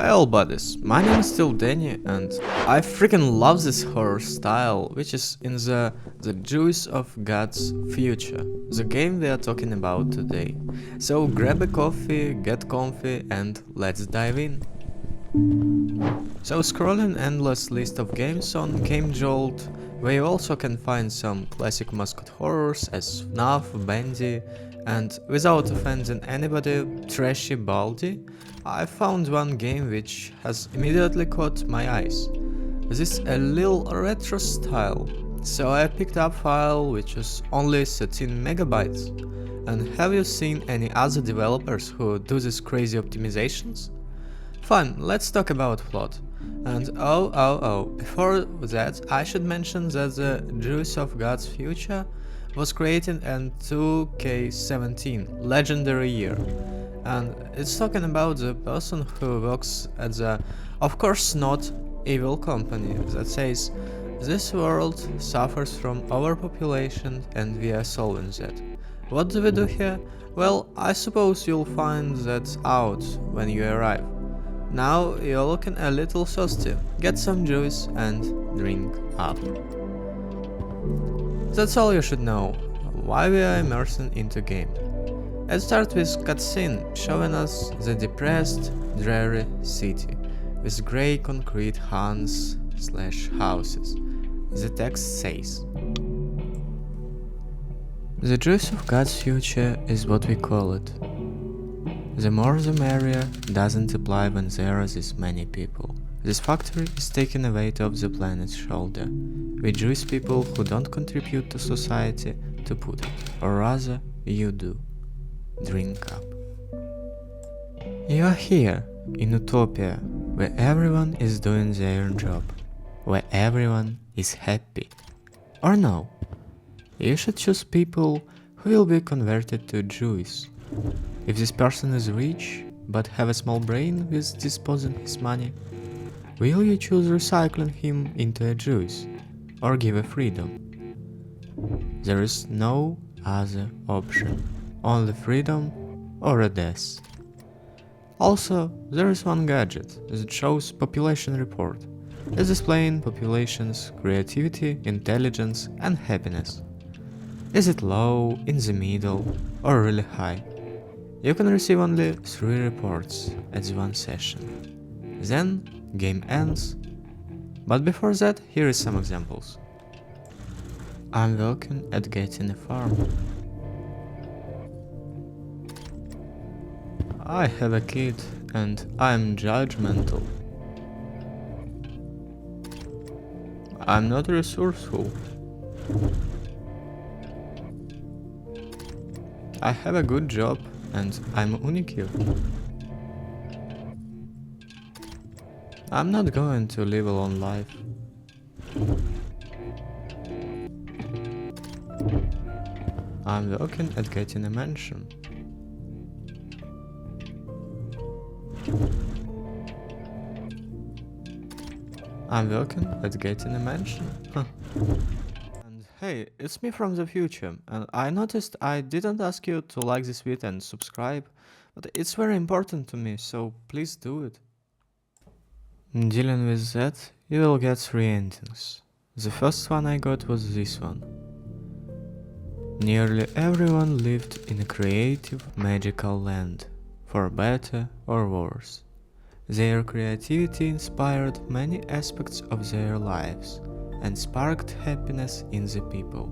Hey all buddies, my name is still Dani and I freaking love this horror style, which is in the juice of God's future, the game we are talking about today. So grab a coffee, get comfy and let's dive in. So scrolling endless list of games on GameJolt, where you also can find some classic mascot horrors as FNAF, Bendy, and without offending anybody, trashy Baldie, I found one game which has immediately caught my eyes. This is a little retro style, so I picked up file which is only 13 megabytes. And have you seen any other developers who do these crazy optimizations? Fine, let's talk about plot. And before that I should mention that the Juice of God's Future was created in 2K17, legendary year. And it's talking about the person who works at the, of course not evil company that says this world suffers from overpopulation and we are solving that. What do we do here? Well, I suppose you'll find that out when you arrive. Now you're looking a little thirsty, get some juice and drink up. That's all you should know, why we are immersing into game. Let's start with cutscene showing us the depressed, dreary city, with grey concrete houses. The text says: the juice of God's future is what we call it. The more the merrier doesn't apply when there are this many people. This factory is taking a weight off the planet's shoulder. We Jewish people who don't contribute to society, to put it, or rather, you do. Drink up. You are here, in Utopia, where everyone is doing their job, where everyone is happy. Or no, you should choose people who will be converted to Jews. If this person is rich, but have a small brain with disposing his money, will you choose recycling him into a Jews, or give a freedom? There is no other option, only freedom or a death. Also, there is one gadget that shows population report. It's displaying population's creativity, intelligence and happiness. Is it low, in the middle, or really high? You can receive only 3 reports at one session. Then, game ends. But before that, here is some examples. I'm working at getting a farm. I have a kid and I'm judgmental. I'm not resourceful. I have a good job and I'm unique. I'm not going to live a long life. I'm working at getting a mansion. I'm working at getting a mansion. And hey, it's me from the future, and I noticed I didn't ask you to like this video and subscribe, but it's very important to me, so please do it. Dealing with that, you will get 3 endings. The first one I got was this one. Nearly everyone lived in a creative, magical land, for better or worse. Their creativity inspired many aspects of their lives and sparked happiness in the people.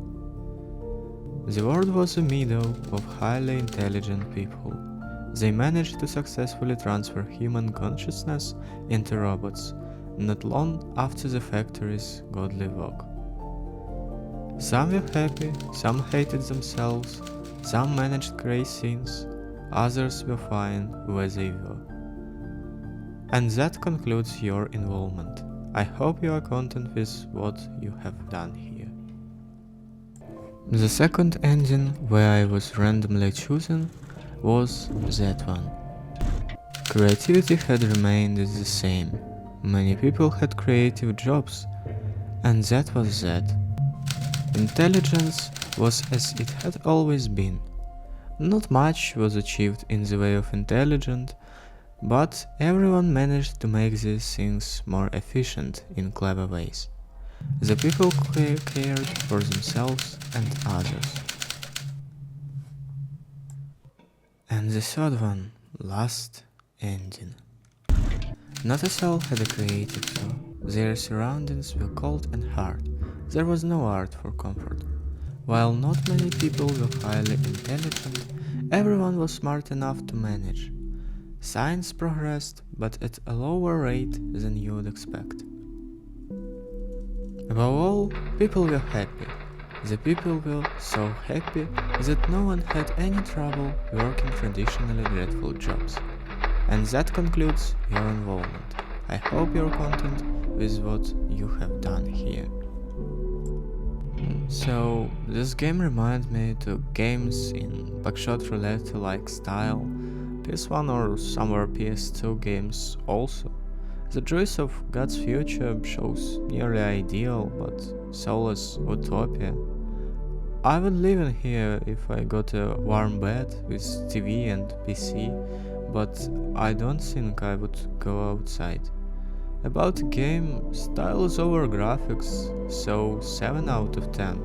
The world was a meadow of highly intelligent people. They managed to successfully transfer human consciousness into robots, not long after the factory's godly work. Some were happy, some hated themselves, some managed great scenes, others were fine where they were. And that concludes your involvement. I hope you are content with what you have done here. The second ending, where I was randomly chosen, was that one. Creativity had remained the same. Many people had creative jobs, and that was that. Intelligence was as it had always been. Not much was achieved in the way of intelligence, But everyone managed to make these things more efficient in clever ways. The people cared for themselves and others. And the third one, last ending. Not a soul had a creative soul. Their surroundings were cold and hard. There was no art for comfort. While not many people were highly intelligent, everyone was smart enough to manage. Science progressed, but at a lower rate than you would expect. Above all, people were happy. The people were so happy that no one had any trouble working traditionally dreadful jobs. And that concludes your involvement. I hope you're content with what you have done here. So, this game reminds me to games in Buckshot Roulette-like style, PS1 or somewhere PS2 games also. The choice of God's future shows nearly ideal but soulless utopia. I would live in here if I got a warm bed with TV and PC, but I don't think I would go outside. About the game, style is over graphics, so 7 out of 10.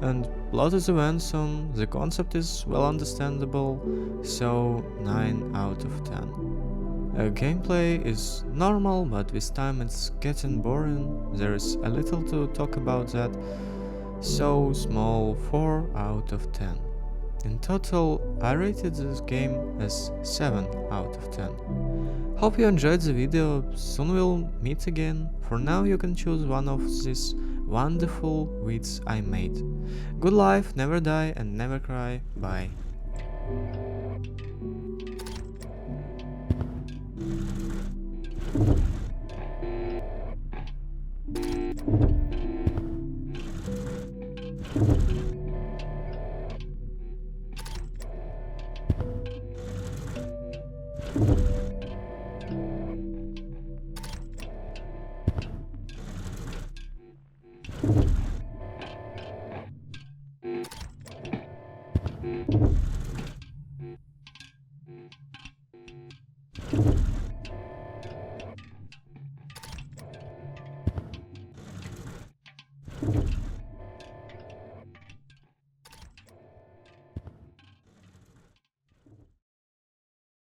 And plot is handsome, the concept is well understandable, so 9 out of 10. Gameplay is normal, but with time it's getting boring, there is a little to talk about that, so small 4 out of 10. In total, I rated this game as 7 out of 10. Hope you enjoyed the video, soon we'll meet again. For now you can choose one of these wonderful wits I made. Good life, never die and never cry, bye.